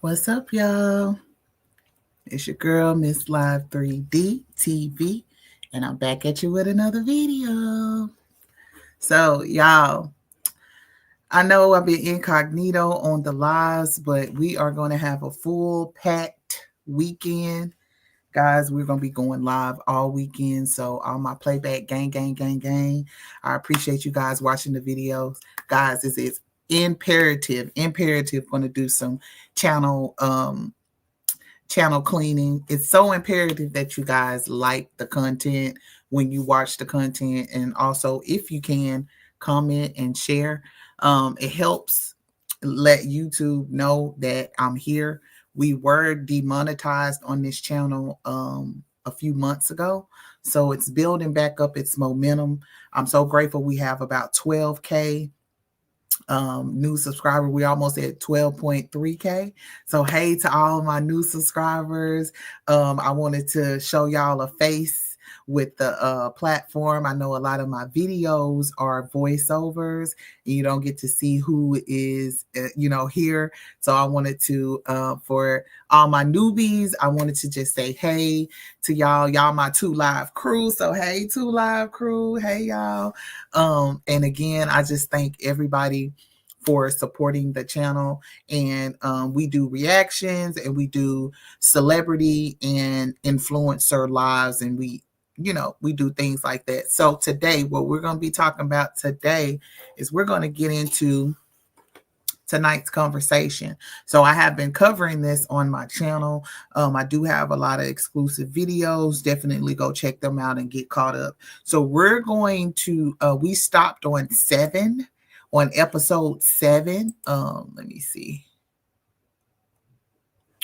What's up, y'all? It's your girl, Miss Live 3D TV, and I'm back at you with another video. So, y'all, I know I've been incognito on the lives, but we are going to have a full packed weekend. Guys, we're going to be going live all weekend. So, all my playback gang. I appreciate you guys watching the videos. Guys, it's imperative going to do some channel cleaning. It's so imperative that you guys like the content when you watch the content, and also if you can comment and share. It helps let YouTube know that I'm here. We were demonetized on this channel a few months ago, so it's building back up its momentum. I'm so grateful we have about 12K new subscriber. We almost at 12.3K. So hey to all my new subscribers. I wanted to show y'all a face with the platform. I know a lot of my videos are voiceovers. You don't get to see who is here. So I wanted to for all my newbies, I wanted to just say hey to y'all my 2 Live crew. So hey 2 Live crew, hey y'all. And again, I just thank everybody for supporting the channel. And we do reactions, and we do celebrity and influencer lives, and we do things like that. So today, what we're going to be talking about today is we're going to get into tonight's conversation. So I have been covering this on my channel. I do have a lot of exclusive videos. Definitely go check them out and get caught up. So we're going to, we stopped on episode 7. Let me see.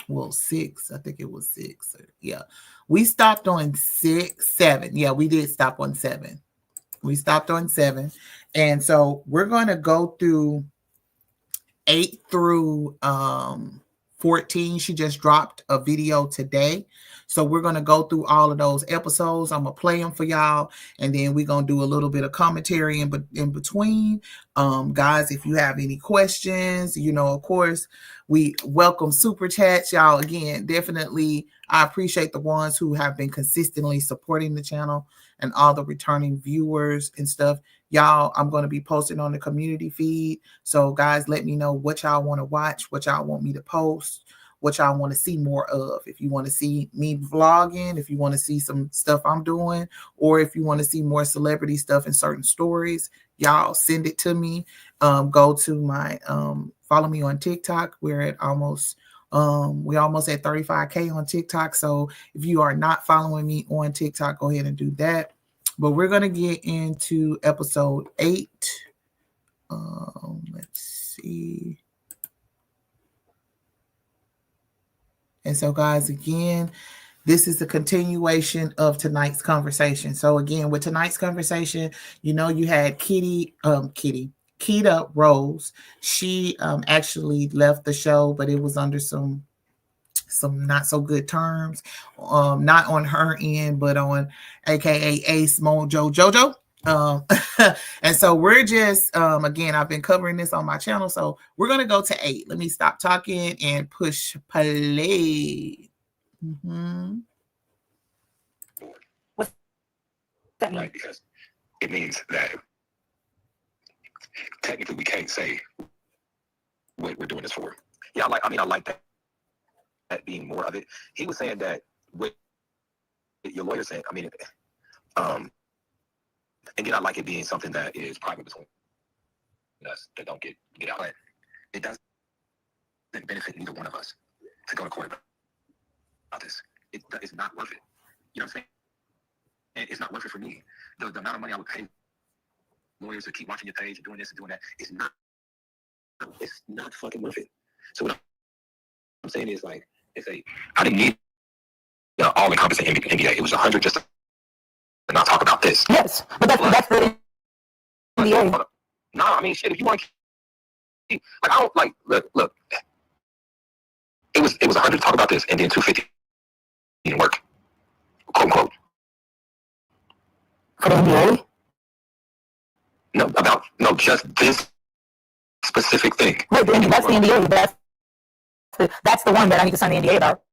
Well, 6. I think it was 6. Yeah. We stopped on 7. Yeah, we did stop on 7. We stopped on 7. And so we're going to go through 8 through 14. She just dropped a video today. So we're going to go through all of those episodes. I'm going to play them for y'all, and then we're going to do a little bit of commentary in between. Guys, if you have any questions, of course, we welcome super chats. Y'all, again, definitely, I appreciate the ones who have been consistently supporting the channel and all the returning viewers and stuff. Y'all, I'm going to be posting on the community feed. So guys, let me know what y'all want to watch, what y'all want me to post, what y'all want to see more of. If you want to see me vlogging, if you want to see some stuff I'm doing, or if you want to see more celebrity stuff and certain stories, y'all send it to me. Go to my, follow me on TikTok. We're at almost at 35K on TikTok. So if you are not following me on TikTok, go ahead and do that. But we're going to get into episode 8. Let's see. And so, guys, again, this is a continuation of tonight's conversation. So, again, with tonight's conversation, you had Keita Rose. She actually left the show, but it was under some not so good terms, not on her end, but on AKA Ace Mojo Jojo. And so we're just, again, I've been covering this on my channel. So we're going to go to 8. Let me stop talking and push play. What's that mean? Right, because it means that technically we can't say what we're doing this for. Yeah, I like that being more of it. He was saying that what your lawyer said, and then I like it being something that is private between us, that don't get out. But it doesn't benefit neither one of us to go to court about this. It's not worth it. You know what I'm saying? And it's not worth it for me. The amount of money I would pay lawyers to keep watching your page and doing this and doing that is not. It's not fucking worth it. So what I'm saying is, like, I didn't need all-encompassing NBA. It was 100 just to not talk about this. Yes, but that's the NBA. No, shit. If you want to, like, I don't like. Look. It was 100 to talk about this, and then 250 didn't work. Quote unquote. For the NBA? No, just this specific thing. Right, that's the NBA. That's that's the one that I need to sign the NDA about.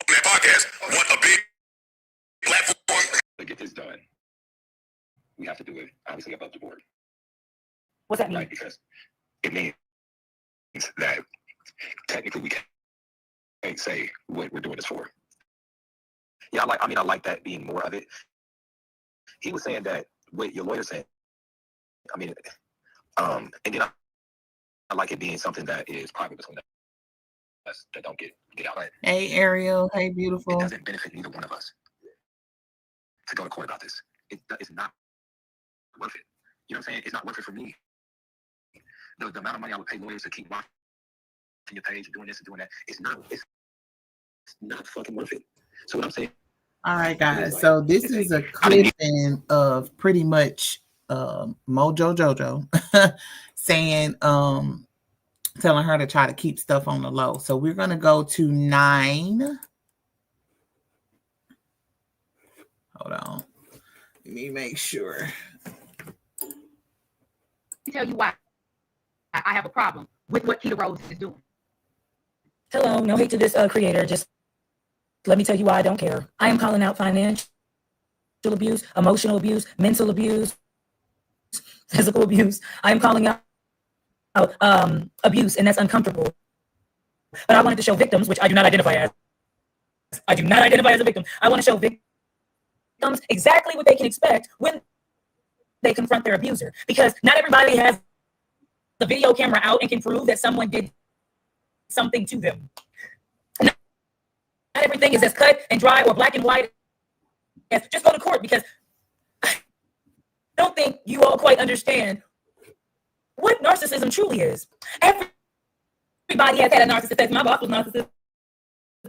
That podcast want a big platform to get this done. We have to do it obviously above the board. What's that mean? Right, because it means that technically we can't say what we're doing this for. Yeah, I like that being more of it. He was saying that what your lawyer said. I mean, and then I like it being something that is private between us that don't get out. Right? Hey, Ariel. Hey, It beautiful. doesn't benefit neither one of us to go to court about this. It's not worth it. You know what I'm saying? It's not worth it for me. The amount of money I would pay lawyers to keep watching your page and doing this and doing that, it's not fucking worth it. So what I'm saying. All right, guys. So this is a clipping of pretty much Mojo Jojo saying, telling her to try to keep stuff on the low. So we're going to go to 9. Hold on. Let me make sure. Tell you why I have a problem with what Keita Rose is doing. Hello, no hate to this creator. Just let me tell you why I don't care. I am calling out financial abuse, emotional abuse, mental abuse, physical abuse. I am calling out abuse, and that's uncomfortable. But I wanted to show victims, which I do not identify as. I do not identify as a victim. I want to show victims exactly what they can expect when they confront their abuser. Because not everybody has the video camera out and can prove that someone did something to them. Not everything is as cut and dry or black and white as just go to court, because I don't think you all quite understand what narcissism truly is. Everybody has had a narcissist. My boss was narcissistic.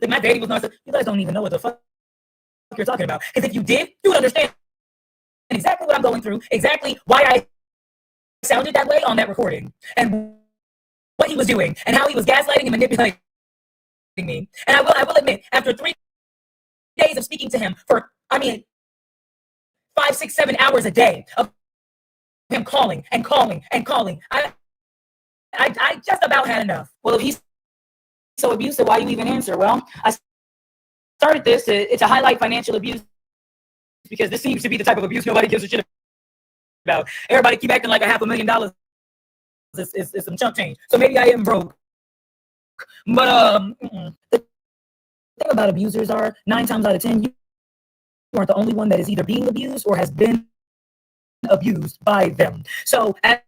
My daddy was narcissistic. You guys don't even know what the fuck you're talking about. Because if you did, you would understand exactly what I'm going through, exactly why I sounded that way on that recording, and what he was doing, and how he was gaslighting and manipulating me. And I will admit, after 3 days of speaking to him for, 5, 6, 7 hours a day of him calling and calling and calling, I just about had enough. Well, if he's so abusive, why you even answer? Well, I started this to highlight financial abuse, because this seems to be the type of abuse nobody gives a shit about. Everybody keep acting like $500,000 is some chump change. So maybe I am broke. But the thing about abusers are 9 times out of 10, you aren't the only one that is either being abused or has been abused by them. So as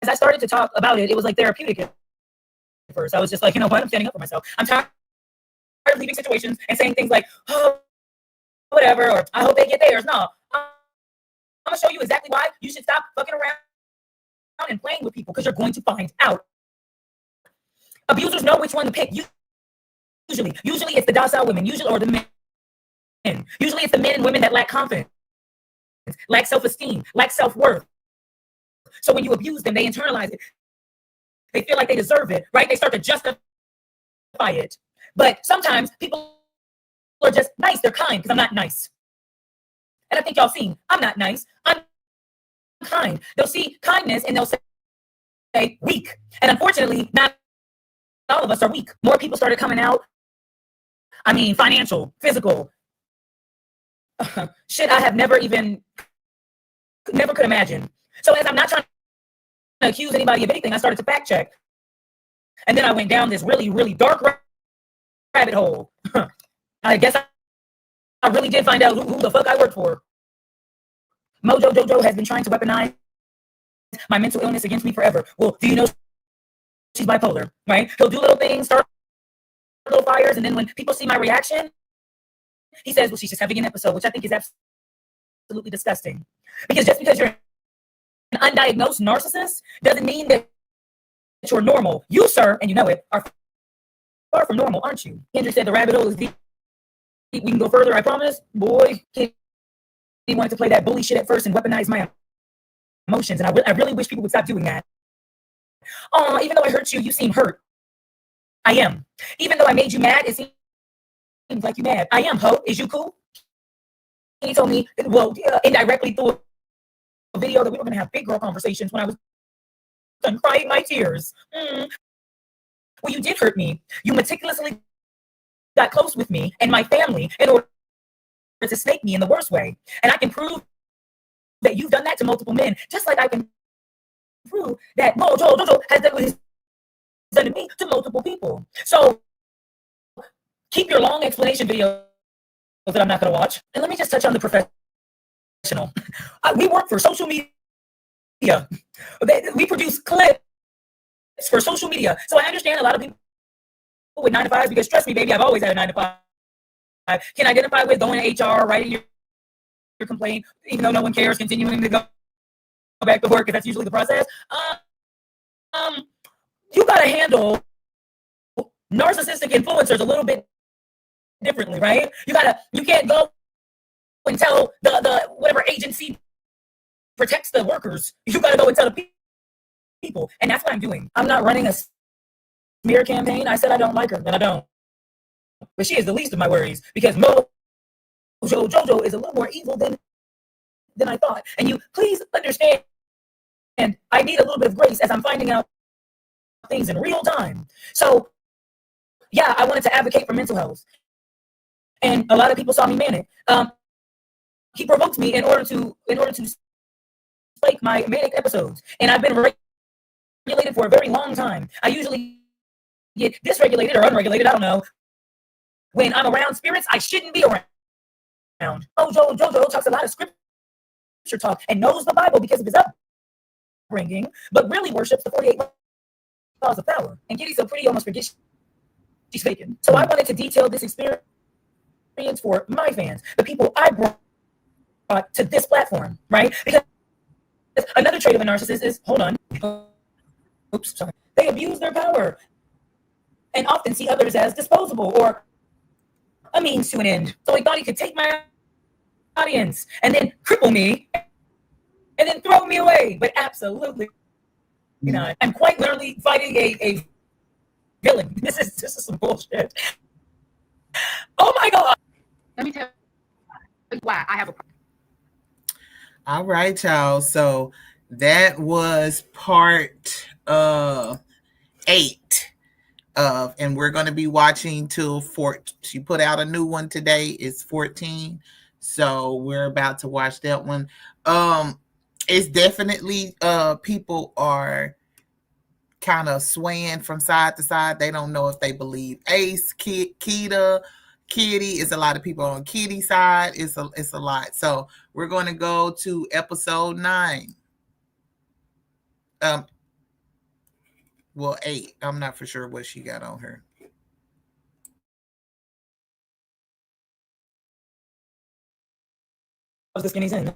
I started to talk about it, it was like therapeutic at first. I was just like, you know what? I'm standing up for myself. I'm tired of leaving situations and saying things like, oh, whatever, or I hope they get theirs. No, I'm gonna show you exactly why you should stop fucking around and playing with people, because you're going to find out. Abusers know which one to pick. Usually it's the docile women, or the men. Usually it's the men and women that lack confidence, lack self-esteem, lack self-worth. So when you abuse them, they internalize it. They feel like they deserve it, right? They start to justify it. But sometimes people are just nice. They're kind, because I'm not nice. And I think y'all seen, I'm not nice. I'm kind. They'll see kindness and they'll say weak. And unfortunately, not all of us are weak. More people started coming out. Financial, physical. Shit I have never could imagine. So as I'm not trying to accuse anybody of anything, I started to fact check. And then I went down this really, really dark rabbit hole. I guess I really did find out who the fuck I work for. Mojo Jojo has been trying to weaponize my mental illness against me forever. Well, do you know she's bipolar, right? He'll do little things, start little fires, and then when people see my reaction, he says, well, she's just having an episode, which I think is absolutely disgusting. Because just because you're an undiagnosed narcissist doesn't mean that you're normal. You, sir, and you know it, are far from normal, aren't you? Kendrick said the rabbit hole is deep. We can go further, I promise. Boy, he wanted to play that bully shit at first and weaponize my emotions, and I really wish people would stop doing that. Oh, even though I hurt you, you seem hurt. I am. Even though I made you mad, it seems like you mad. I am, ho. Is you cool? He told me, well, indirectly through video that we were going to have big girl conversations when I was done crying my tears. Well, you did hurt me. You meticulously got close with me and my family in order to snake me in the worst way. And I can prove that you've done that to multiple men, just like I can prove that Jojo has done what he's done to me to multiple people. So keep your long explanation videos that I'm not going to watch. And let me just touch on the professional. We work for social media. We produce clips for social media. So I understand a lot of people with 9 to 5s, because trust me, baby, I've always had a 9 to 5. Can identify with going to HR, writing your complaint, even though no one cares, continuing to go back to work, because that's usually the process. You got to handle narcissistic influencers a little bit differently, right? You can't go and tell the whatever agency protects the workers. You got to go and tell the people, and that's what I'm doing. I'm not running a smear campaign. I said I don't like her, and I don't. But she is the least of my worries, because Jojo is a little more evil than I thought. And you please understand, and I need a little bit of grace as I'm finding out things in real time. So yeah, I wanted to advocate for mental health, and a lot of people saw me manic. He provoked me in order to spike my manic episodes, and I've been regulated for a very long time. I usually get dysregulated or unregulated, I don't know, when I'm around spirits I shouldn't be around. Jojo talks a lot of scripture talk and knows the Bible because of his upbringing, but really worships the 48 laws of power. And Kitty's so pretty, almost forgets she's faking. So I wanted to detail this experience for my fans, the people I brought to this platform, right? Because another trait of a narcissist is, they abuse their power and often see others as disposable or a means to an end. So he thought he could take my audience and then cripple me and then throw me away. But absolutely not. I'm quite literally fighting a villain. This is some bullshit. Oh my God. Let me tell you why I have a problem. All right, y'all. So that was part 8 of, and we're going to be watching till 4. She put out a new one today. It's 14. So we're about to watch that one. It's definitely people are kind of swaying from side to side. They don't know if they believe Ace, Kita, Kitty. It's a lot of people on Kitty's side. It's a lot. So we're going to go to episode 9. Well, 8. I'm not for sure what she got on her. The skinny's in.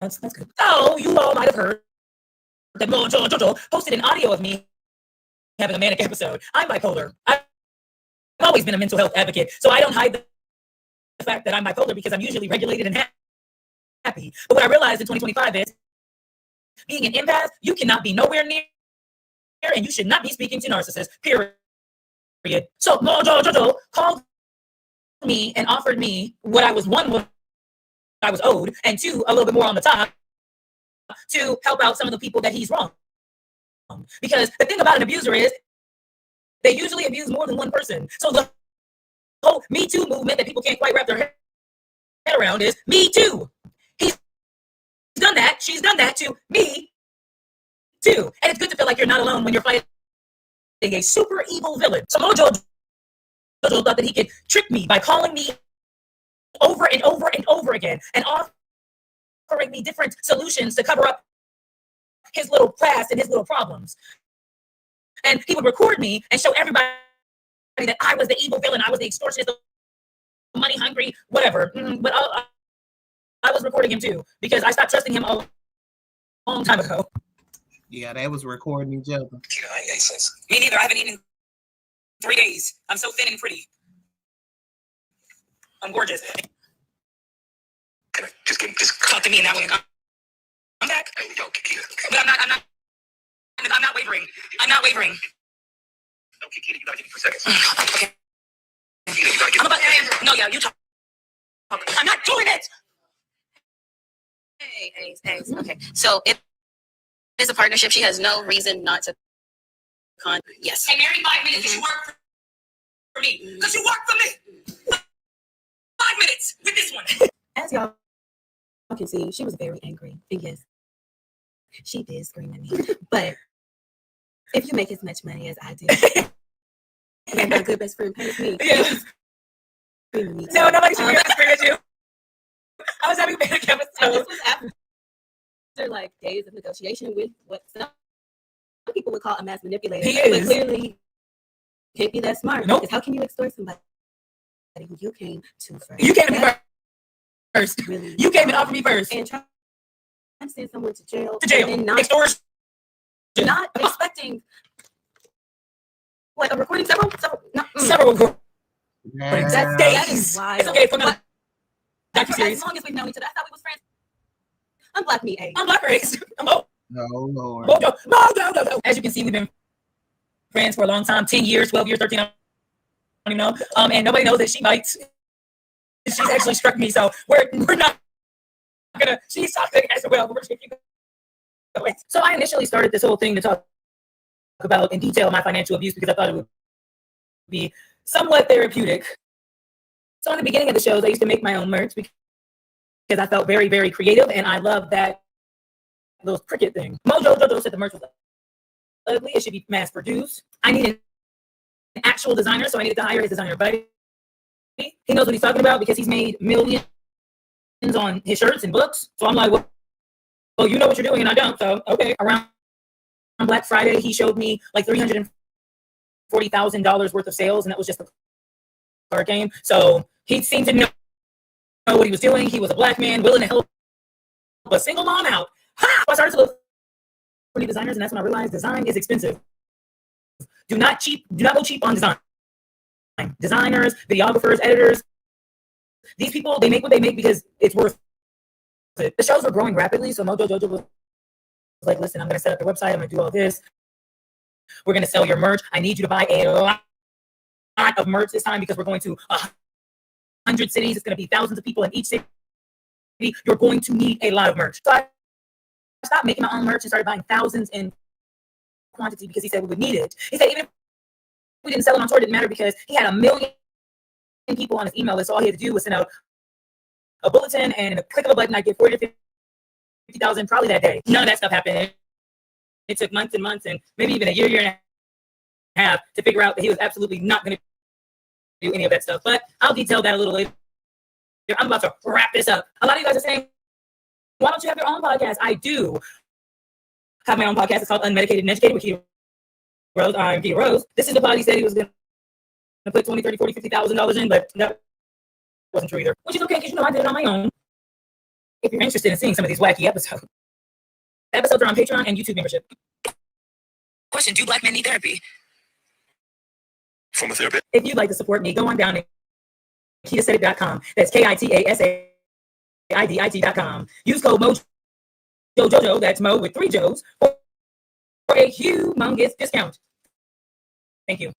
That's good. Oh, you all might have heard that Jojo posted an audio of me having a manic episode. I'm bipolar. I've always been a mental health advocate, so I don't hide the fact that I'm bipolar because I'm usually regulated and happy. But what I realized in 2025 is being an empath, you cannot be nowhere near, and you should not be speaking to narcissists, period. So Jojo called me and offered me what I was owed, and 2, a little bit more on the top, to help out some of the people that he's wrong. Because the thing about an abuser is they usually abuse more than one person. So the whole Me Too movement that people can't quite wrap their head around is Me Too. He's done that. She's done that to me too. And it's good to feel like you're not alone when you're fighting a super evil villain. So Jojo thought that he could trick me by calling me over and over and over again and offering me different solutions to cover up his little past and his little problems. And he would record me and show everybody that I was the evil villain, I was the extortionist, the money hungry, whatever. But I was recording him too because I stopped trusting him a long time ago. Yeah, they was recording each other. Me neither. I haven't eaten in 3 days. I'm so thin and pretty. I'm gorgeous. Just talk to me in that way. I'm back. But I'm not wavering. I'm not wavering. No, Kitty, you gotta give me 3 seconds. Okay. Kitty, you gotta give I'm me about to. No, yeah, you talk. I'm not doing it. Hey. A's. Okay. So it is a partnership. She has no reason not to yes. And every 5 minutes that you work for me, because you work for me. 5 minutes with this one. As y'all can see, she was very angry. And yes, she did scream at me. But if you make as much money as I do, and my good best friend pays me, Yes. scream at me. No, nobody should be able to scream at you. I was having a panic And episode. this was after like days of negotiation with what some people would call a mass manipulator. He is. But clearly can't be that smart. Nope. Because how can you extort somebody who you came to first? You came to me first. Really, You came and offered me first. and trying to send someone to jail. To jail. And not Extortion. expecting what, a recording several Several recordings. Yeah. That's that days. is wild. It's okay for me. But Docu for series. as long as we've known each other, I thought we was friends. Unblock me, A. I'm black race. I'm old. Oh Lord. Mojo. As you can see, we've been friends for a long time, 10 years, 12 years, 13, I don't even know. And nobody knows that she bites. She's actually struck me, so we're not gonna, she's talking as well, but we're just gonna keep going. So I initially started this whole thing to talk about in detail my financial abuse because I thought it would be somewhat therapeutic. So in the beginning of the shows, I used to make my own merch because I felt very, very creative, and I love that little cricket thing. Mojo Jojo said the merch was ugly. It should be mass produced. I needed an actual designer, so I needed to hire his designer buddy. He knows what he's talking about because he's made millions on his shirts and books. So I'm like, well, you know what you're doing, and I don't. So okay. Around Black Friday, he showed me like $340,000 worth of sales, and that was just the card game. So he seemed to know what he was doing. He was a black man willing to help a single mom out. Ha! So I started to look for new designers, and that's when I realized design is expensive. Do not go cheap on design. Designers, videographers, editors, these people, they make what they make because it's worth it. The shows were growing rapidly, so Mojo Jojo was like, listen, I'm going to set up your website. I'm going to do all this. We're going to sell your merch. I need you to buy a lot of merch this time because we're going to 100 cities. It's going to be thousands of people in each city. You're going to need a lot of merch. So I stopped making my own merch and started buying thousands in quantity because he said we would need it. He said even if we didn't sell it on tour, it didn't matter because he had 1 million people on his email list. So all he had to do was send out a bulletin, and in a click of a button, I'd get 40 to 50,000 probably that day. None of that stuff happened. It took months and months, and maybe even a year and a half to figure out that he was absolutely not going to do any of that stuff. But I'll detail that a little later. I'm about to wrap this up. A lot of you guys are saying, why don't you have your own podcast? I do have my own podcast. It's called Unmedicated and Educated with Keita Rose. I'm Keita Rose. This is the pod he said he was going to put $20,000, $30,000, $40,000, $50,000 in, but that wasn't true either. Which is okay because I did it on my own. If you're interested in seeing some of these wacky episodes are on Patreon and YouTube membership. Question: do black men need therapy? From a therapist. If you'd like to support me, go on down to KeitaSaid.com. That's KITASAIDIT.com. Use code MOJOJOJO, that's Mo with 3 Joes, for a humongous discount. Thank you.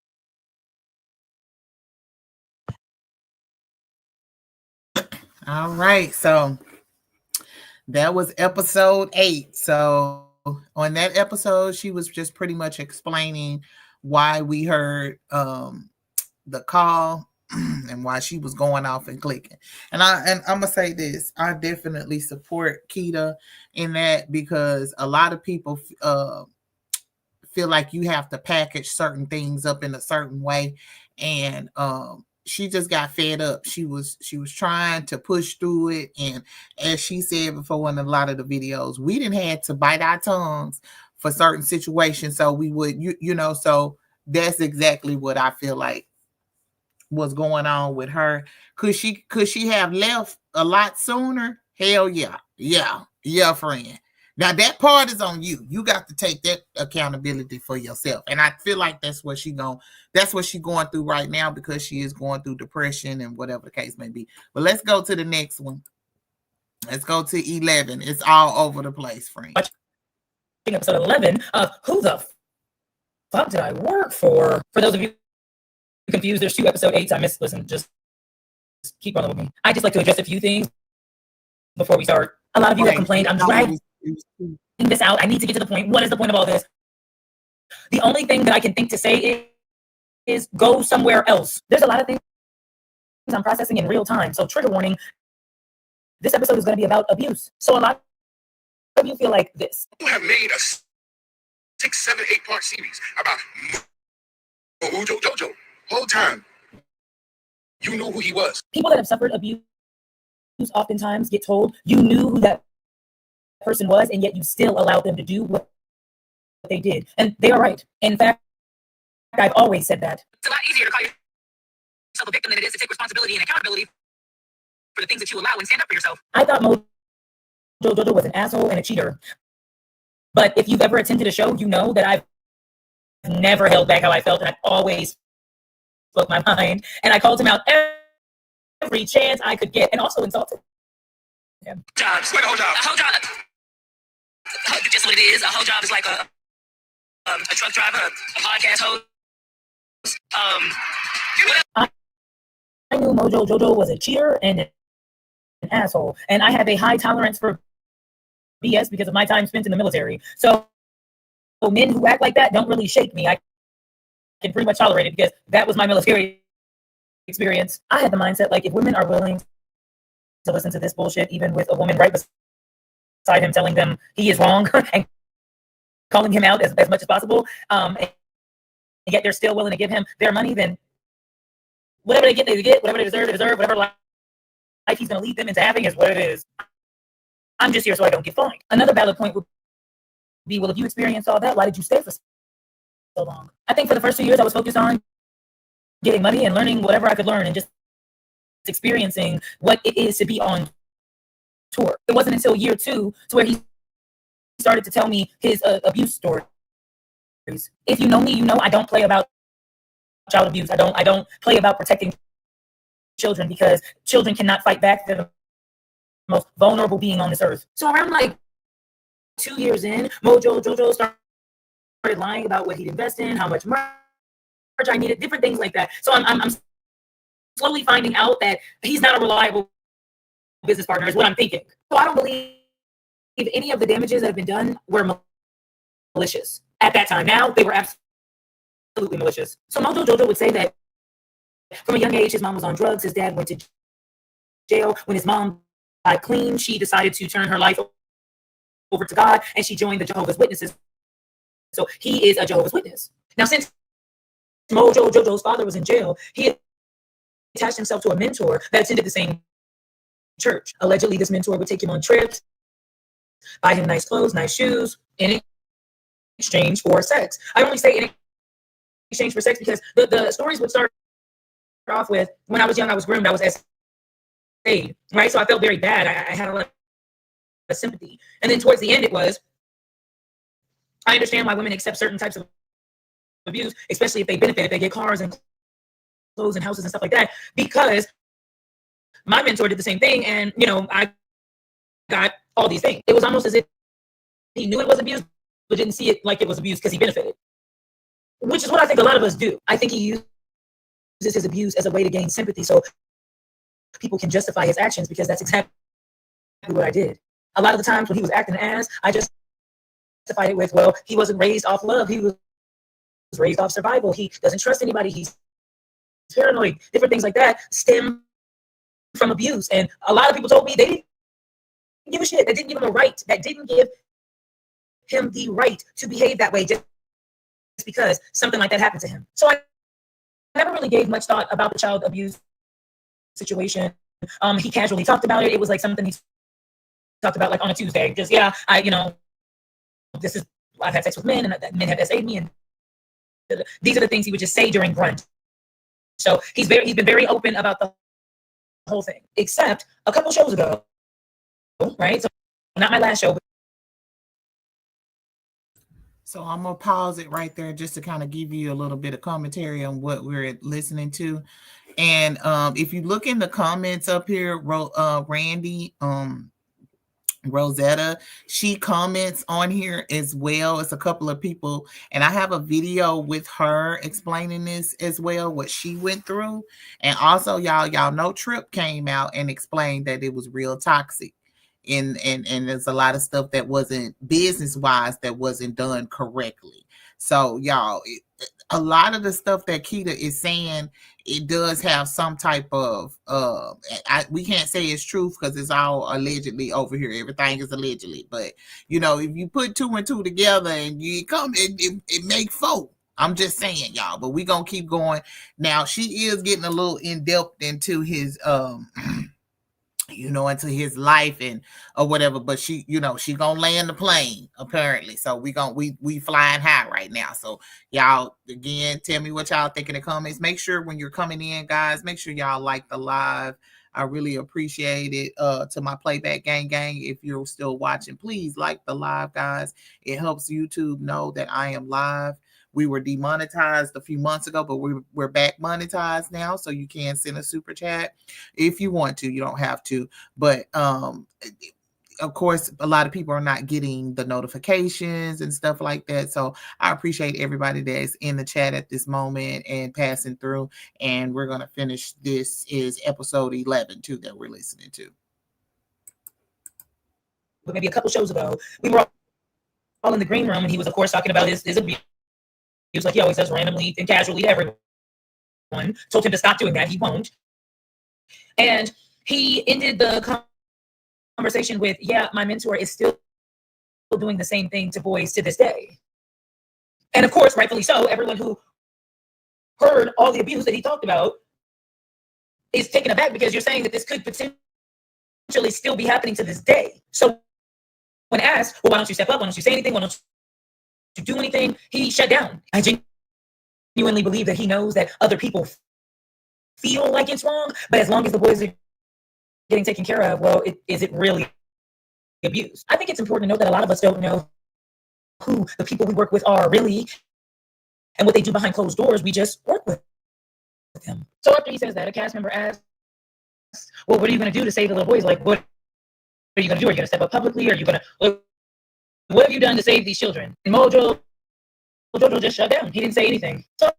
All right, so that was episode 8. So on that episode, she was just pretty much explaining why we heard the call and why she was going off and clicking. And I'm gonna say this: I definitely support Keita in that because a lot of people feel like you have to package certain things up in a certain way, and she just got fed up. She was trying to push through it, and as she said before in a lot of the videos, we didn't have to bite our tongues for certain situations, so we would you know. So that's exactly what I feel like was going on with her. Could she have left a lot sooner? Hell yeah, friend. Now that part is on you. You got to take that accountability for yourself. And I feel like that's what she's going through right now, because she is going through depression and whatever the case may be. But let's go to the next one. Let's go to 11. It's all over the place, friend. Episode 11 of Who the Fuck Did I Work For? For those of you confused, there's 2 episode 8s I missed. Listen, just keep rolling with me. I just like to address a few things before we start A lot of you have Right. complained. I'm No, dragging it was this out. I need to get to the point. What is the point of all this? The only thing that I can think to say is go somewhere else. There's a lot of things I'm processing in real time. So trigger warning, this episode is going to be about abuse. So a lot of you feel like this. You have made a 6, 7, 8-part series about Mojo Jojo. Whole time, you knew who he was. People that have suffered abuse oftentimes get told you knew who that person was, and yet you still allowed them to do what they did. And they are right. In fact, I've always said that. It's a lot easier to call yourself a victim than it is to take responsibility and accountability for the things that you allow and stand up for yourself. I thought Mojo Jojo was an asshole and a cheater. But if you've ever attended a show, you know that I've never held back how I felt, and I've always spoke my mind. And I called him out every chance I could get, and also insulted him. Jobs. Like a whole job. A whole job. Just what it is. A whole job is like a truck driver, a podcast host. I knew Mojo Jojo was a cheater and an asshole, and I have a high tolerance for BS because of my time spent in the military. So men who act like that don't really shake me. I can pretty much tolerate it because that was my military experience. I had the mindset like if women are willing to listen to this bullshit, even with a woman right beside him telling them he is wrong and calling him out as much as possible, and yet they're still willing to give him their money, then whatever they get, whatever they deserve, whatever life he's going to lead them into having is what it is. I'm just here so I don't get fined. Another valid point would be, well, if you experienced all that, why did you stay for so long? I think for the first 2 years, I was focused on getting money and learning whatever I could learn and just experiencing what it is to be on tour. It wasn't until year 2 to where he started to tell me his abuse stories. If you know me, you know I don't play about child abuse. I don't play about protecting children because children cannot fight back. They're the most vulnerable being on this earth. So around like 2 years in, Mojo Jojo started lying about what he'd invest in, how much merch I needed, different things like that. So I'm slowly finding out that he's not a reliable business partner is what I'm thinking. So I don't believe any of the damages that have been done were malicious at that time. Now they were absolutely malicious. So Mojo Jojo would say that from a young age, his mom was on drugs. His dad went to jail. When his mom died clean, she decided to turn her life over to God, and she joined the Jehovah's Witnesses. So he is a Jehovah's Witness. Now, since Mojo Jojo's father was in jail, he attached himself to a mentor that attended the same church. Allegedly, this mentor would take him on trips, buy him nice clothes, nice shoes, in exchange for sex. I only say in exchange for sex because the stories would start off with, when I was young, I was groomed, I was SA'd, right? So I felt very bad. I had a lot of sympathy. And then towards the end, it was, I understand why women accept certain types of abuse, especially if they benefit, if they get cars and clothes and houses and stuff like that, because my mentor did the same thing, and I got all these things. It was almost as if he knew it was abuse, but didn't see it like it was abuse because he benefited, which is what I think a lot of us do. I think he uses his abuse as a way to gain sympathy so people can justify his actions, because that's exactly what I did. A lot of the times when he was acting an ass, I just justified it with, well, he wasn't raised off love, he was raised off survival, he doesn't trust anybody, he's paranoid, different things like that stem from abuse. And a lot of people told me they didn't give a shit, that didn't give him a right, that didn't give him the right to behave that way just because something like that happened to him. So I never really gave much thought about the child abuse situation. He casually talked about it. It was like something he talked about like on a Tuesday. Just, yeah, I've had sex with men, and men have SA'd me, and these are the things he would just say during brunch. So he's been very open about the whole thing, except a couple shows ago, right? So not my last show. So I'm going to pause it right there just to kind of give you a little bit of commentary on what we're listening to. And if you look in the comments up here, Randy, Rosetta, she comments on here as well. It's a couple of people, and I have a video with her explaining this as well, what she went through. And also, y'all know Trip came out and explained that it was real toxic. and there's a lot of stuff that wasn't business wise that wasn't done correctly. So y'all, a lot of the stuff that Keita is saying, it does have some type of we can't say it's truth because it's all allegedly over here. Everything is allegedly, but you know, if you put two and two together and you come, it make four. I'm just saying, y'all, but we gonna keep going. Now she is getting a little in depth into his you know, into his life and or whatever, but she, you know, she gonna land the plane apparently. So we flying high right now. So y'all, again, tell me what y'all think in the comments. Make sure when you're coming in, guys, make sure y'all like the live. I really appreciate it. To my playback gang, if you're still watching, please like the live, guys. It helps YouTube know that I am live. We were demonetized a few months ago, but we're back monetized now. So you can send a super chat if you want to. You don't have to. But of course, a lot of people are not getting the notifications and stuff like that. So I appreciate everybody that's in the chat at this moment and passing through. And we're going to finish. This is episode 11 too that we're listening to. But maybe a couple shows ago, we were all in the green room, and he was, of course, talking about his abuse. He was like he always does, randomly and casually to everyone. Told him to stop doing that. He won't. And he ended the conversation with, yeah, my mentor is still doing the same thing to boys to this day. And of course, rightfully so, everyone who heard all the abuse that he talked about is taken aback because you're saying that this could potentially still be happening to this day. So when asked, well, why don't you step up? Why don't you say anything? Why don't you do anything? He shut down. I genuinely believe that he knows that other people feel like it's wrong, but as long as the boys are getting taken care of, well, is it really abuse? I think it's important to note that a lot of us don't know who the people we work with are really and what they do behind closed doors. We just work with them. So after he says that, a cast member asks, well, what are you going to do to save the little boys? Like, what are you going to do? Are you going to step up publicly? Are you going to, what have you done to save these children? And Mojo just shut down. He didn't say anything. So I'm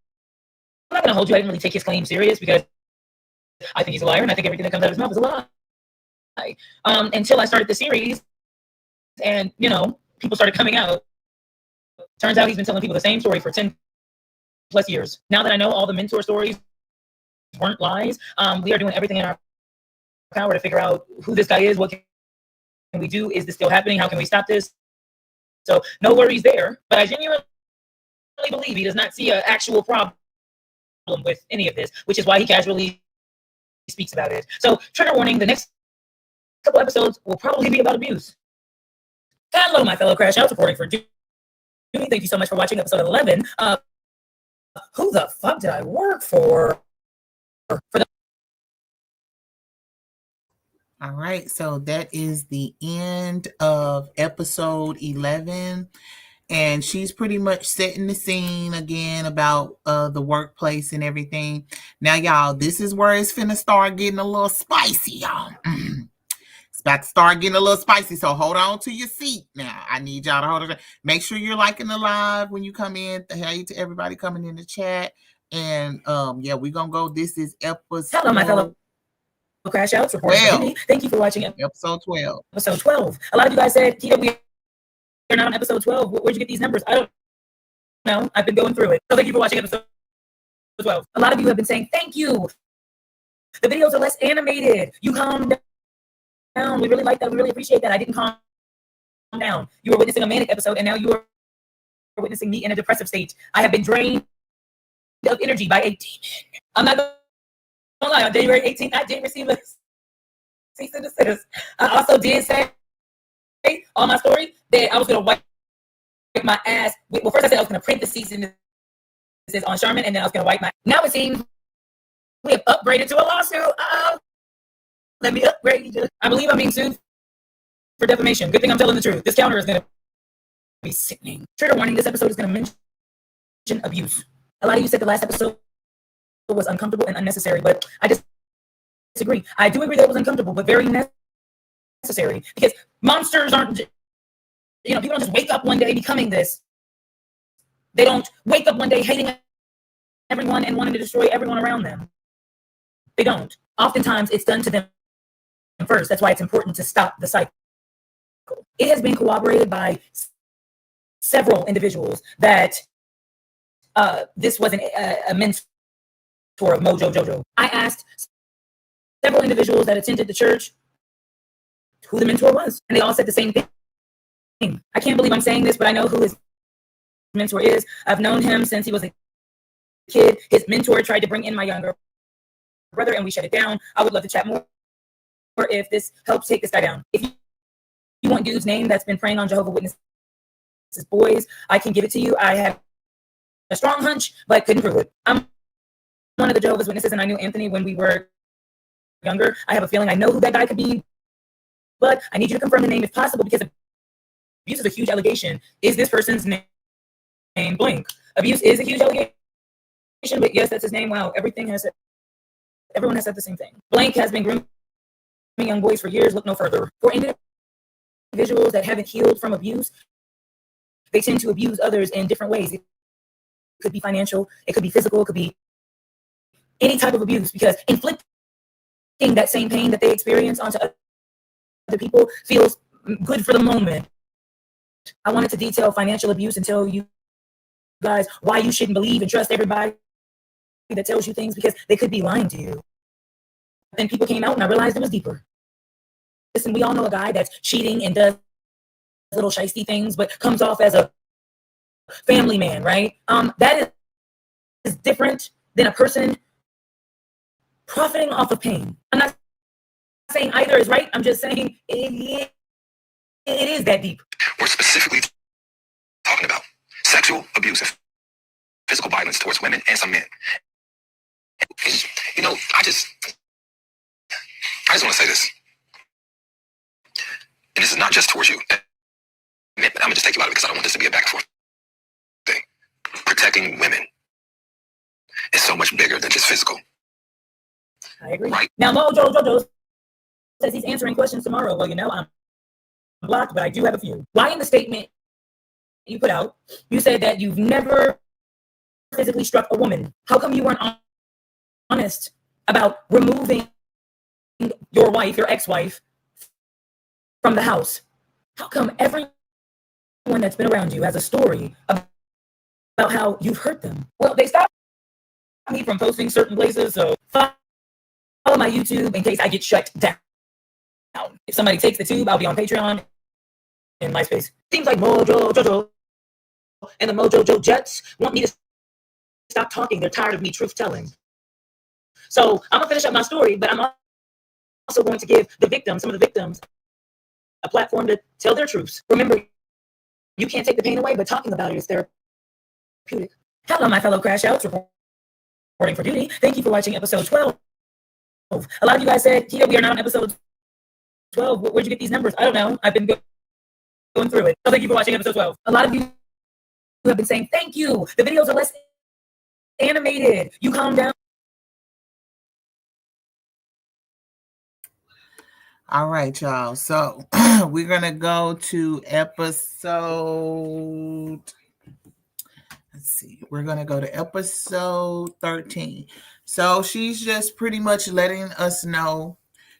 not going to hold you. I didn't really take his claim serious because I think he's a liar, and I think everything that comes out of his mouth is a lie. Until I started the series, and you know, people started coming out. Turns out he's been telling people the same story for 10 plus years. Now that I know all the mentor stories weren't lies, we are doing everything in our power to figure out who this guy is. What can we do? Is this still happening? How can we stop this? So no worries there. But I genuinely believe he does not see an actual problem with any of this, which is why he casually speaks about it. So trigger warning, the next couple episodes will probably be about abuse. Hello, my fellow crash out reporting for Jimmy. Thank you so much for watching episode 11. Who the fuck did I work for? All right, so that is the end of episode 11. And she's pretty much setting the scene again about the workplace and everything. Now, y'all, this is where it's finna start getting a little spicy, y'all. It's about to start getting a little spicy, so hold on to your seat. Now, I need y'all to hold it. Make sure you're liking the live when you come in. Hey to everybody coming in the chat. And yeah, we're gonna go. This is episode. Hello, my fellow crash outs reporting for Jimmy. Thank you for watching episode 12. Episode 12. A lot of you guys said, Keita, we're not on episode 12. Where'd you get these numbers? I don't know. I've been going through it. So thank you for watching episode 12. A lot of you have been saying, thank you. The videos are less animated. You calm down. We really like that. We really appreciate that. I didn't calm down. You were witnessing a manic episode, and now you are witnessing me in a depressive state. I have been drained of energy by 18. I'm not going to lie. On January 18th, I did receive a cease and desist. I also did say on my story that I was going to wipe my ass. Well, first I said I was going to print the cease and desist on Sherman, and then I was going to wipe my. Now it seems we have upgraded to a lawsuit. Let me upgrade you. I believe I'm being sued for defamation. Good thing I'm telling the truth. This counter is going to be sickening. Trigger warning, this episode is going to mention abuse. A lot of you said the last episode was uncomfortable and unnecessary, but I disagree. I do agree that it was uncomfortable, but very necessary, because monsters aren't, people don't just wake up one day becoming this. They don't wake up one day hating everyone and wanting to destroy everyone around them. They don't. Oftentimes it's done to them first. That's why it's important to stop the cycle. It has been corroborated by several individuals that this wasn't a mentor of Mojo Jojo. I asked several individuals that attended the church who the mentor was, and they all said the same thing. I can't believe I'm saying this, but I know who his mentor is. I've known him since he was a kid. His mentor tried to bring in my younger brother, and we shut it down. I would love to chat more if this helps take this guy down. If you want dude's name that's been preying on Jehovah's Witnesses boys, I can give it to you. I have a strong hunch, but couldn't prove it. I'm one of the Jehovah's Witnesses, and I knew Anthony when we were younger. I have a feeling I know who that guy could be, but I need you to confirm the name if possible, because abuse is a huge allegation. Is this person's name blank? Abuse is a huge allegation, but yes, that's his name. Wow, everyone has said the same thing. Blank has been grooming young boys for years. Look no further. For individuals that haven't healed from abuse, they tend to abuse others in different ways. It could be financial, it could be physical, it could be any type of abuse, because inflicting that same pain that they experience onto other people feels good for the moment. I wanted to detail financial abuse and tell you guys why you shouldn't believe and trust everybody that tells you things, because they could be lying to you. Then people came out and I realized it was deeper. Listen, we all know a guy that's cheating and does little shiesty things, but comes off as a family man, right? That is different than a person profiting off of pain. I'm not saying either is right. I'm just saying it is that deep. We're specifically talking about sexual abuse and physical violence towards women and some men. You know, I just want to say this. And this is not just towards you. I'm going to just take you out of it because I don't want this to be a back and forth thing. Protecting women is so much bigger than just physical. I agree. Right? Now, Mojo says he's answering questions tomorrow. Well, you know, I'm blocked, but I do have a few. Why in the statement you put out, you said that you've never physically struck a woman? How come you weren't honest about removing your wife, your ex-wife, from the house? How come everyone that's been around you has a story about how you've hurt them? Well, they stopped me from posting certain places, so follow my YouTube in case I get shut down. If somebody takes the tube, I'll be on Patreon and MySpace. Seems like Mojo Jojo and the Mojo Joe Jets want me to stop talking. They're tired of me truth telling. So I'm gonna finish up my story, but I'm also going to give some of the victims, a platform to tell their truths. Remember, you can't take the pain away, but talking about it is therapeutic. Hello, my fellow crash outs, reporting for duty. Thank you for watching episode 12. A lot of you guys said, Kita, we are not on episode 12. Where'd you get these numbers? I don't know. I've been going through it. So thank you for watching episode 12. A lot of you have been saying, thank you. The videos are less animated. You calm down. All right, y'all. So we're going to go to episode. Let's see. We're going to go to episode 13. So she's just pretty much letting us know,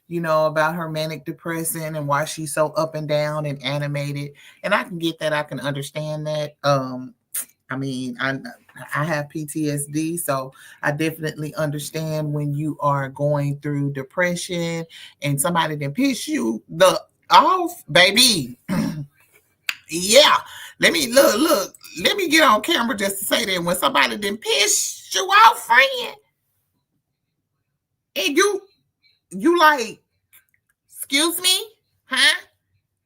you know, about her manic depression and why she's so up and down and animated. And I can get that. I can understand that. I mean, I have PTSD, so I definitely understand when you are going through depression and somebody then piss you off, baby. Yeah, let me look. Let me get on camera just to say that when somebody then piss you off, friend, and you like, excuse me, huh?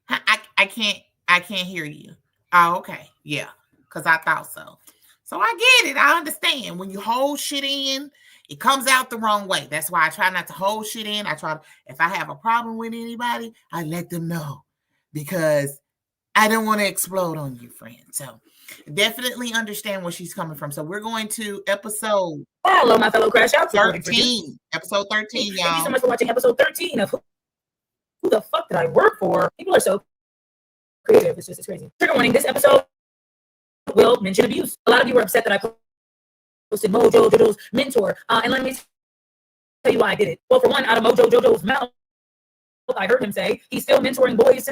I can't hear you. Oh, okay, yeah. Because I thought so. So I get it. I understand. When you hold shit in, it comes out the wrong way. That's why I try not to hold shit in. If I have a problem with anybody, I let them know. Because I don't want to explode on you, friend. So definitely understand where she's coming from. So we're going to episode. Hello, my fellow crash outs. 13. Episode 13, y'all. Thank you so much for watching episode 13 of Who the Fuck Did I Work For? People are so creative. It's crazy. Trigger warning, this episode will mention abuse. A lot of you were upset that I posted Mojo Jojo's mentor. And let me tell you why I did it. Well, for one, out of Mojo Jojo's mouth, I heard him say he's still mentoring boys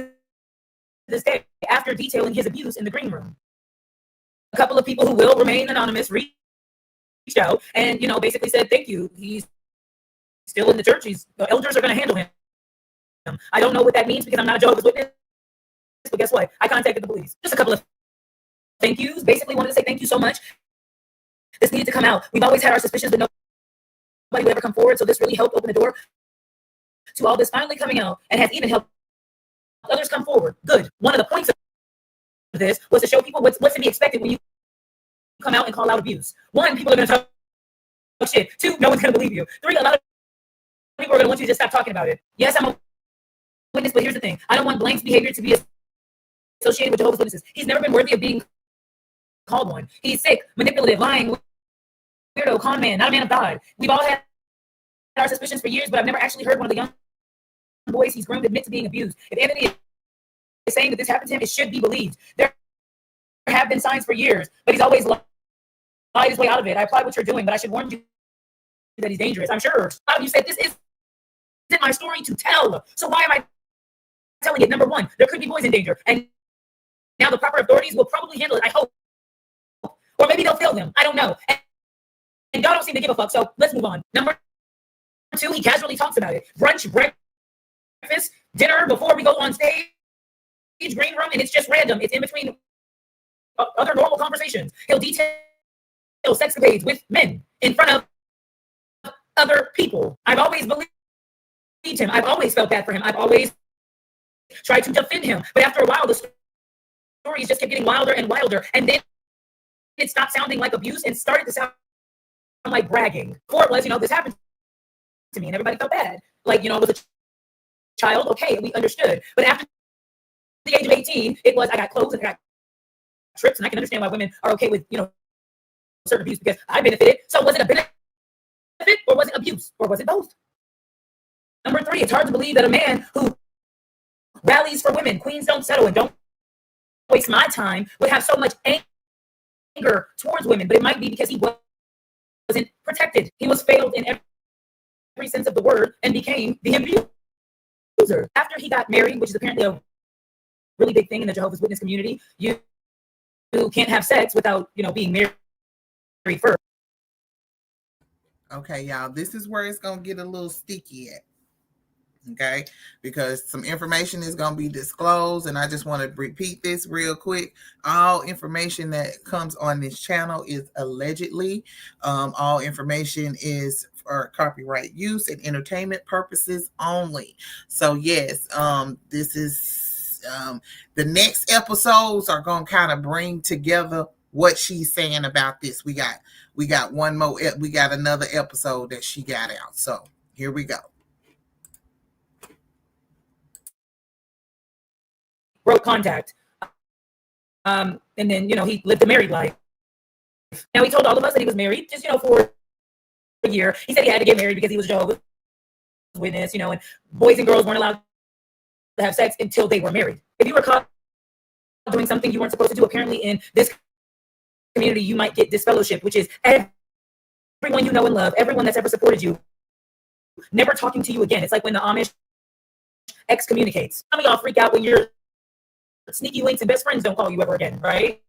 this day after detailing his abuse in the green room. A couple of people who will remain anonymous reached out and, basically said, thank you. He's still in the church. The elders are going to handle him. I don't know what that means because I'm not a Jehovah's Witness, but guess what? I contacted the police. Just a couple of thank yous. Basically wanted to say thank you so much. This needed to come out. We've always had our suspicions, but nobody would ever come forward. So this really helped open the door to all this finally coming out and has even helped others come forward. Good. One of the points of this was to show people what's to be expected when you come out and call out abuse. One, people are going to talk shit. Two, no one's going to believe you. Three, a lot of people are going to want you to just stop talking about it. Yes, I'm a witness, but here's the thing. I don't want Blank's behavior to be associated with Jehovah's Witnesses. He's never been worthy of being called one. He's sick, manipulative, lying, weirdo, con man, not a man of God. We've all had our suspicions for years, but I've never actually heard one of the young boys he's groomed admit to being abused. If Anthony is saying that this happened to him, it should be believed. There have been signs for years, but he's always lied his way out of it. I applaud what you're doing, but I should warn you that he's dangerous. I'm sure a lot of you said this isn't my story to tell. So why am I telling it? Number one, there could be boys in danger, and now the proper authorities will probably handle it. I hope, or maybe they'll fail them. I don't know. And y'all don't seem to give a fuck. So let's move on. Number two, he casually talks about it. Brunch, breakfast, dinner before we go on stage, green room, and it's just random. It's in between other normal conversations. He'll detail sexcapades with men in front of other people. I've always believed him. I've always felt bad for him. I've always tried to defend him. But after a while, the stories just kept getting wilder and wilder. And then it stopped sounding like abuse and started to sound like bragging. Before it was, this happened to me and everybody felt bad. Like, I was a child. Okay, we understood. But after the age of 18, it was, I got clothes and I got trips, and I can understand why women are okay with, certain abuse because I benefited. So was it a benefit or was it abuse or was it both? Number three, it's hard to believe that a man who rallies for women, queens don't settle and don't waste my time, would have so much anger towards women, but it might be because he wasn't protected. He was failed in every sense of the word and became the abuser. After he got married, which is apparently a really big thing in the Jehovah's Witness community, you can't have sex without, being married first. Okay, y'all, this is where it's going to get a little sticky at. Okay, because some information is going to be disclosed, and I just want to repeat this real quick. All information that comes on this channel is allegedly. All information is for copyright use and entertainment purposes only. So yes, this is the next episodes are going to kind of bring together what she's saying about this. We got one more. We got another episode that she got out. So here we go. Broke contact. And then, he lived a married life. Now, he told all of us that he was married just, for a year. He said he had to get married because he was a Jehovah's Witness, and boys and girls weren't allowed to have sex until they were married. If you were caught doing something you weren't supposed to do, apparently in this community, you might get disfellowship, which is everyone you know and love, everyone that's ever supported you, never talking to you again. It's like when the Amish excommunicates. Some of y'all freak out when you're sneaky links and best friends don't call you ever again, right?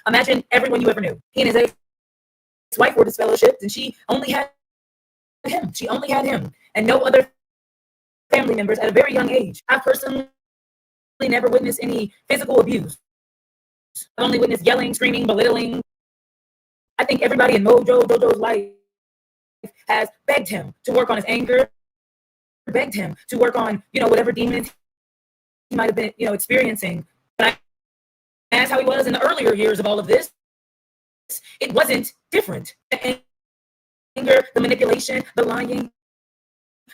Imagine everyone you ever knew. He and his ex-wife were disfellowshipped, and she only had him. She only had him and no other family members at a very young age. I personally never witnessed any physical abuse. I only witnessed yelling, screaming, belittling. I think everybody in Jojo's life has begged him to work on his anger, begged him to work on, whatever demons he might have been, experiencing. But that's how he was in the earlier years of all of this. It wasn't different. The anger, the manipulation, the lying,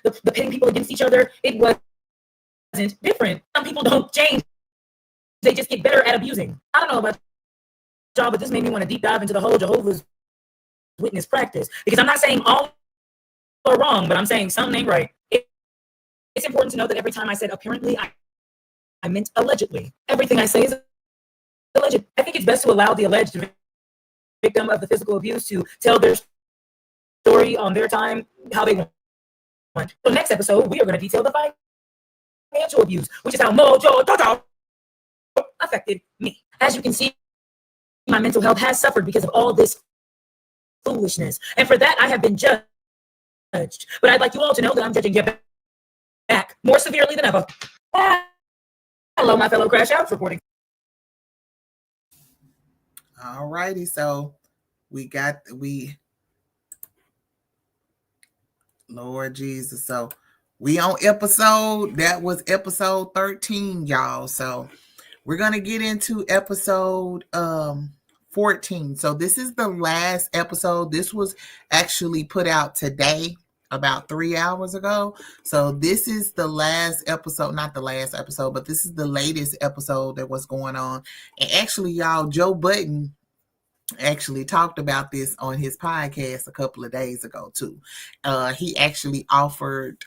the pitting people against each other, it wasn't different. Some people don't change. They just get better at abusing. I don't know about y'all, but this made me want to deep dive into the whole Jehovah's Witness practice. Because I'm not saying all are wrong, but I'm saying some ain't right. It's important to know that every time I said apparently, I meant allegedly. Everything I say is alleged. I think it's best to allow the alleged victim of the physical abuse to tell their story on their time, how they want. So next episode, we are going to detail the financial abuse, which is how Mojo affected me. As you can see, my mental health has suffered because of all this foolishness. And for that, I have been judged. But I'd like you all to know that I'm judging you back more severely than ever. Hello, my fellow crash outs reporting. All righty. So Lord Jesus. So we on that was episode 13, y'all. So we're going to get into episode 14. So this is the last episode. This was actually put out today, about 3 hours ago. So this is the last episode, not the last episode, but this is the latest episode that was going on. And actually, y'all, Joe Budden actually talked about this on his podcast a couple of days ago too. He actually offered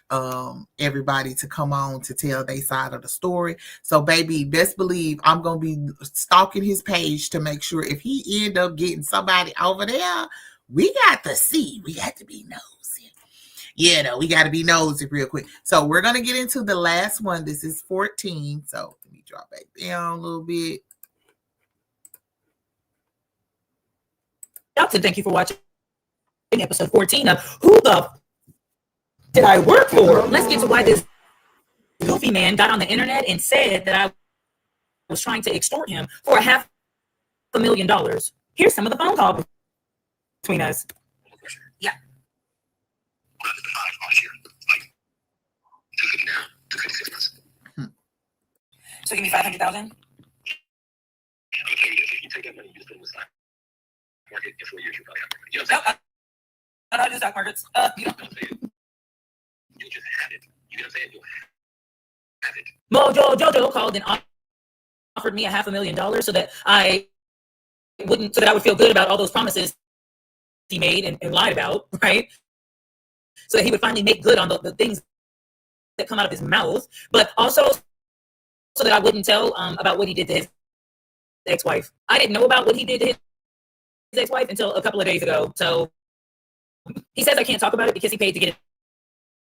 everybody to come on to tell their side of the story. So baby, best believe I'm gonna be stalking his page to make sure if he end up getting somebody over there, we got to see. We got to be nosy. Yeah, no, we got to be nosy real quick. So we're gonna get into the last one. This is 14. So let me drop back down a little bit. And thank you for watching episode 14 of Who the Did I Work For? Let's get to why this goofy man got on the internet and said that I was trying to extort him for $500,000. Here's some of the phone call between us. Yeah. Last year. Like, 250 now. 256 months. So give me 500,000. I'm gonna tell you this. If you take that money, you just put it in the stock market in 4 years, you probably have more money. You know what I'm saying? I don't do stock markets. You know what I'm saying? You'll just have it. You know what I'm saying? You'll have it. Jojo called and offered me $500,000 so that I would feel good about all those promises he made and lied about, right? So that he would finally make good on the things that come out of his mouth, but also so that I wouldn't tell about what he did to his ex-wife. I didn't know about what he did to his ex-wife until a couple of days ago. So he says I can't talk about it because he paid to get it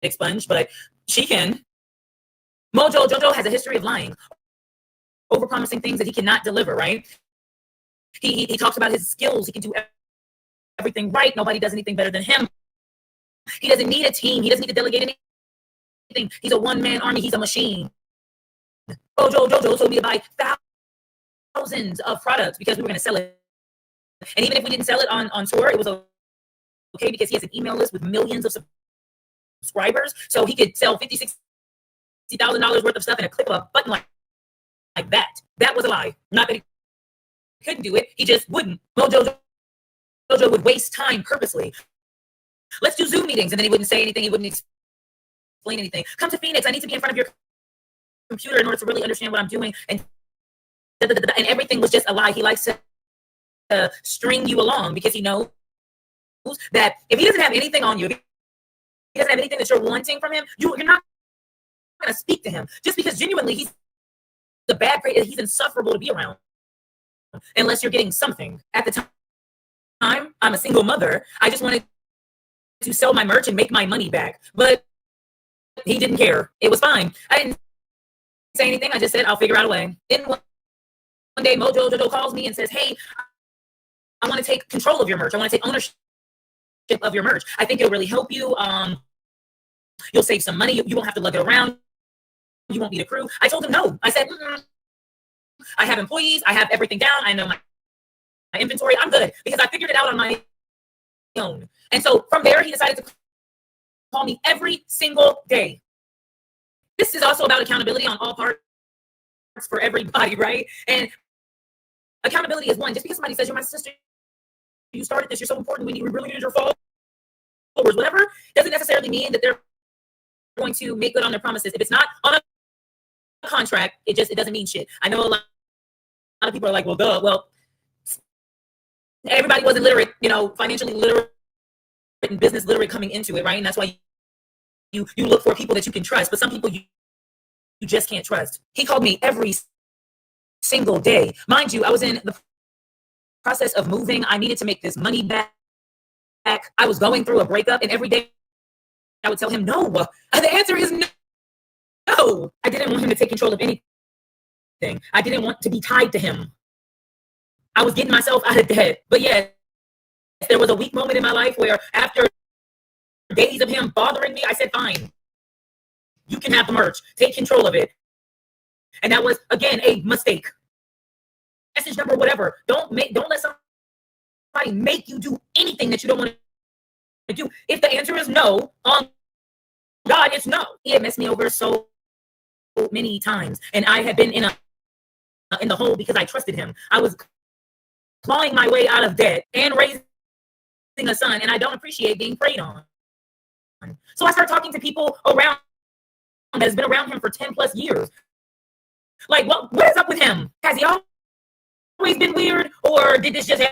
expunged, but she can. Jojo has a history of lying, overpromising things that he cannot deliver, right? He talks about his skills. He can do everything right. Nobody does anything better than him. He doesn't need a team. He doesn't need to delegate anything. He's a one-man army. He's a machine. Jojo told me to buy thousands of products because we were going to sell it. And even if we didn't sell it on tour, it was okay because he has an email list with millions of subscribers. So he could sell $50,000-$60,000 worth of stuff in a click of a button like that. That was a lie. Not that he couldn't do it. He just wouldn't. Jojo would waste time purposely. Let's do Zoom meetings. And then he wouldn't say anything. He wouldn't explain anything. Come to Phoenix. I need to be in front of your computer in order to really understand what I'm doing. And everything was just a lie. He likes to string you along because he knows that if he doesn't have anything on you, if he doesn't have anything that you're wanting from him, you're not going to speak to him. Just because genuinely he's the bad grade, he's insufferable to be around unless you're getting something. At the time, I'm a single mother. I just wanted to sell my merch and make my money back. But he didn't care. It was fine. I didn't say anything. I just said, I'll figure out a way. Then one day, Jojo calls me and says, hey, I want to take control of your merch. I want to take ownership of your merch. I think it'll really help you. You'll save some money. You won't have to lug it around. You won't need a crew. I told him no. I said, I have employees. I have everything down. I know my inventory. I'm good because I figured it out on my own. And so from there, he decided to call me every single day. This is also about accountability on all parts for everybody, right? And accountability is one. Just because somebody says you're my sister, you started this, you're so important, we really need your followers, whatever, doesn't necessarily mean that they're going to make good on their promises. If it's not on a contract, it doesn't mean shit. I know a lot of people are like, well, duh. Well, everybody wasn't literate, financially literate and business literate coming into it, right? And that's why you look for people that you can trust. But some people you just can't trust. He called me every single day. Mind you, I was in the process of moving. I needed to make this money back. I was going through a breakup, and every day I would tell him no. The answer is no. I didn't want him to take control of anything. I didn't want to be tied to him. I was getting myself out of debt. But yes, there was a weak moment in my life where after days of him bothering me, I said, fine, you can have the merch. Take control of it. And that was, again, a mistake. Message number, whatever. Don't let somebody make you do anything that you don't want to do. If the answer is no, God, it's no. He had messed me over so many times. And I had been in the hole because I trusted him. I was clawing my way out of debt and raising a son, and I don't appreciate being preyed on. So I started talking to people around that has been around him for 10 plus years. Like, what is up with him? Has he always been weird, or did this just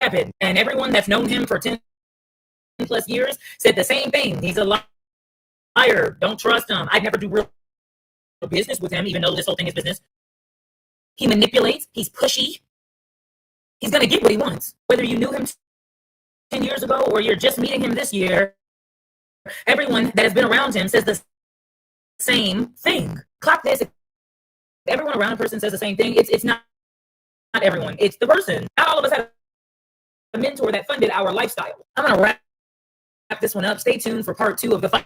happen? And everyone that's known him for 10 plus years said the same thing. He's a liar. Don't trust him. I'd never do real business with him, even though this whole thing is business. He manipulates. He's pushy. He's going to get what he wants. Whether you knew him 10 years ago or you're just meeting him this year, everyone that has been around him says the same thing. Clock this. If everyone around a person says the same thing, it's not everyone. It's the person. Not all of us have a mentor that funded our lifestyle. I'm going to wrap this one up. Stay tuned for part 2 of the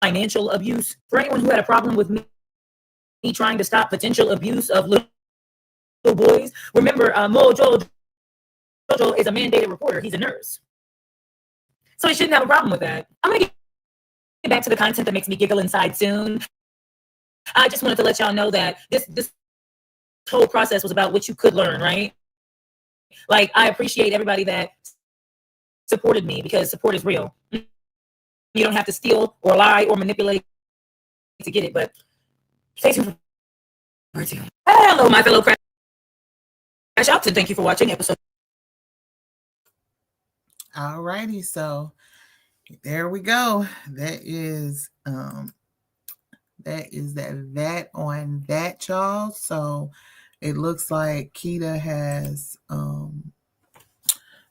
financial abuse. For anyone who had a problem with me trying to stop potential abuse of little boys, remember, Jojo is a mandated reporter. He's a nurse. So he shouldn't have a problem with that. I'm going to get back to the content that makes me giggle inside soon. I just wanted to let y'all know that this whole process was about what you could learn, right? Like, I appreciate everybody that supported me, because support is real. You don't have to steal or lie or manipulate to get it, but stay tuned for part 2. Hello, my fellow crash outs, and thank you for watching episode. All righty, so there we go. That is that on that, y'all. So it looks like Keita has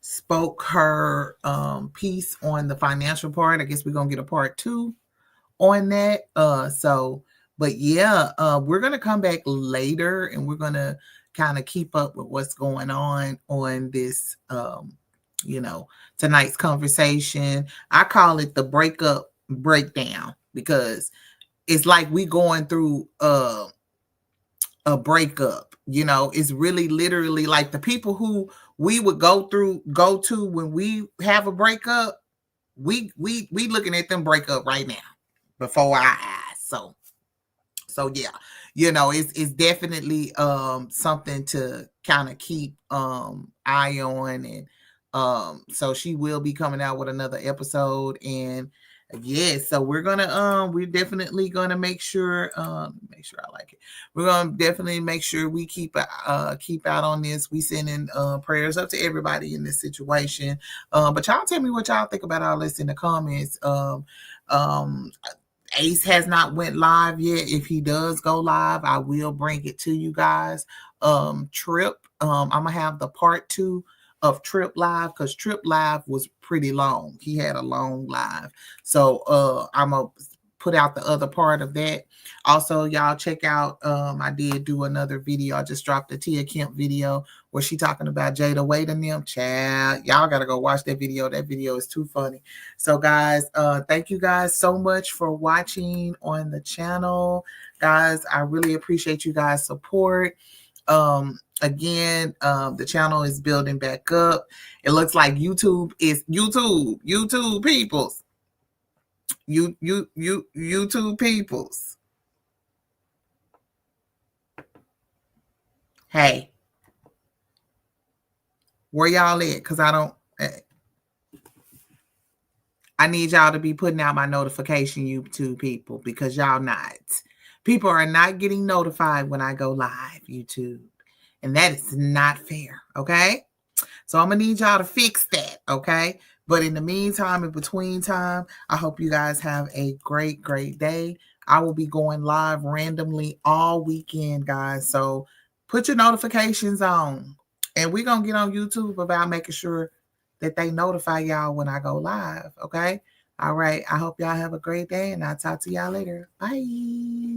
spoke her piece on the financial part. I guess we're gonna get a part 2 on that. But yeah, we're gonna come back later and we're gonna kind of keep up with what's going on this tonight's conversation. I call it the breakup breakdown, because it's like we going through a breakup. It's really literally like the people who we would go to when we have a breakup, we looking at them break up right now before our eyes. So yeah, it's definitely something to kind of keep eye on. And so she will be coming out with another episode. And yes, so we're definitely gonna make sure I like it. We're gonna definitely make sure we keep out on this. We sending prayers up to everybody in this situation. But y'all tell me what y'all think about all this in the comments. Ace has not went live yet. If he does go live, I will bring it to you guys. Trip, I'm gonna have the part 2 of Trip live, because Trip live was pretty long. He had a long live. So I'm gonna put out the other part of that. Also, y'all check out, I did do another video. I just dropped a Tia Kemp video where she talking about Jada Wade and them. Child, y'all gotta go watch that video. That video is too funny. So guys, thank you guys so much for watching on the channel. Guys, I really appreciate you guys' support. Again, the channel is building back up. It looks like YouTube peoples. YouTube peoples. Hey, where y'all at? Because I need y'all to be putting out my notification, YouTube people, because y'all not. People are not getting notified when I go live, YouTube. And that is not fair, okay? So I'm going to need y'all to fix that, okay? But in the meantime, in between time, I hope you guys have a great, great day. I will be going live randomly all weekend, guys. So put your notifications on. And we're going to get on YouTube about making sure that they notify y'all when I go live, okay? All right. I hope y'all have a great day, and I'll talk to y'all later. Bye.